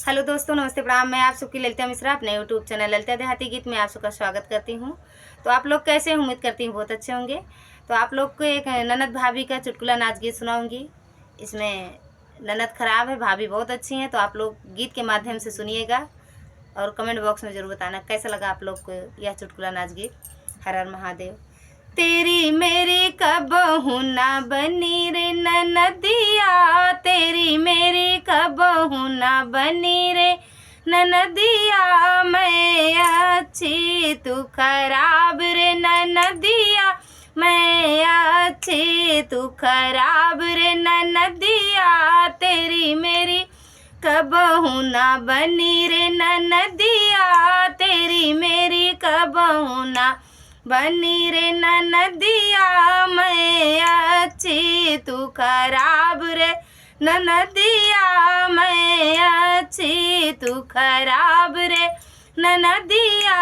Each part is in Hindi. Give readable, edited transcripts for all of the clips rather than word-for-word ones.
हेलो दोस्तों, नमस्ते, प्रणाम। मैं आप सबकी ललिता मिश्रा अपने यूट्यूब चैनल ललिता देहाती गीत में आप सबका स्वागत करती हूँ। तो आप लोग कैसे हैं? उम्मीद करती हूँ बहुत अच्छे होंगे। तो आप लोग को एक ननद भाभी का चुटकुला नाच गीत सुनाऊंगी। इसमें ननद खराब है, भाभी बहुत अच्छी हैं। तो आप लोग गीत के माध्यम से सुनिएगा और कमेंट बॉक्स में ज़रूर बताना कैसा लगा आप लोग को यह चुटकुला नाच गीत। हर हर महादेव। तेरी मेरी कबहू ना बनी रे ननदिया, तेरी मेरी कबहू ना बनी रे ननदिया। मैं अच्छी तू खराब रे ननदिया, मैं अच्छी तू खराब रे ननदिया। तेरी मेरी कबहू ना बनी रे ननदिया, तेरी मेरी कबहू ना बनी रे ननदिया। मैं अच्छी तू खराब रे ननदिया, मैं अच्छी तू खराब रे ननदिया।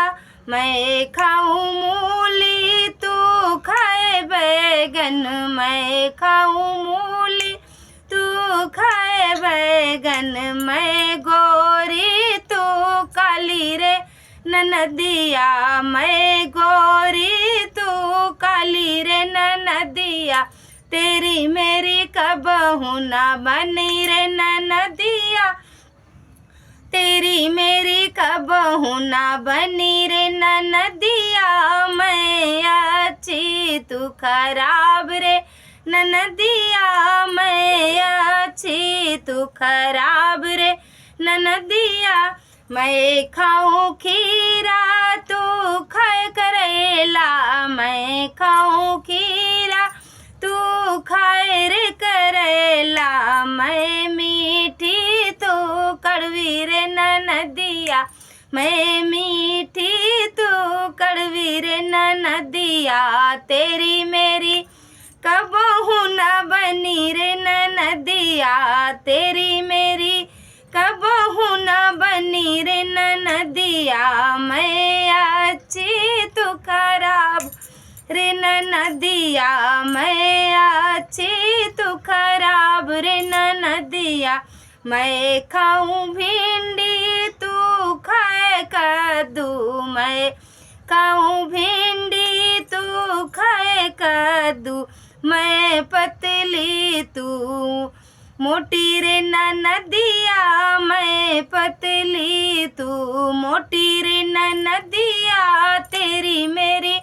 मैं खाऊं मूली तू खाए बैगन, मैं खाऊं मूली तू खाए बैगन। मैं गोरी तू काली रे ननदिया, मैं गोरी तू काली रे ननदिया। तेरी मेरी कबहू ना बनी रे ननदिया, तेरी मेरी कबहू ना बनी रे ननदिया। मैं अच्छी तू खराब रे ननदिया, मैं अच्छी तू खराब रे ननदिया। मैं खाऊं खीरा तू खाए करेला, मैं खाऊं खीरा तू खाए रे करेला। मैं मीठी तू कड़वी रे ननदिया, मैं मीठी तू कड़वी रे ननदिया। तेरी मेरी कबहू ना बनी रे ननदिया, तेरी मेरी कबहू ना बनी रे ननदिया। मैं अच्छी तू खराब रे ननदिया, मैं अच्छी तू खराब रे ननदिया। मैं खाऊं भिंडी तू खाए कद्दू, मैं खाऊं भिंडी तू खाए कद्दू। मैं पतली तू मोटी रे ननदिया, मैं पतली तू मोटी रे ननदिया। तेरी मेरी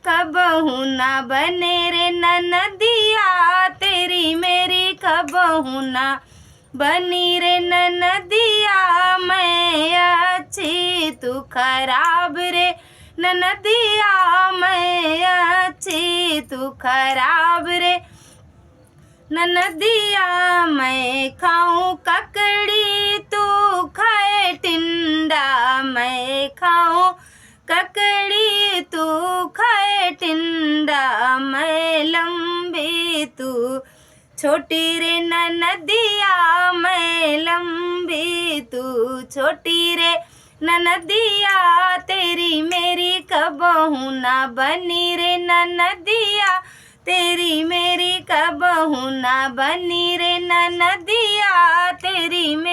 कबहू ना बने रे ननदिया, तेरी मेरी कबहू ना बनी रे ननदिया। मैं अच्छी तू खराब रे ननदिया, मैं अच्छी तू खराब रे ननदिया। मैं खाऊं ककड़ी तू खाए टिंडा, मैं खाऊं ककड़ी तू खाए टिंडा। मैं लंबी तू छोटी रे ननदिया, मैं लंबी तू छोटी रे ननदिया। तेरी मेरी कबहू ना बनी रे ननदिया, तेरी मेरी कबहू ना बनी रे ननदिया। तेरी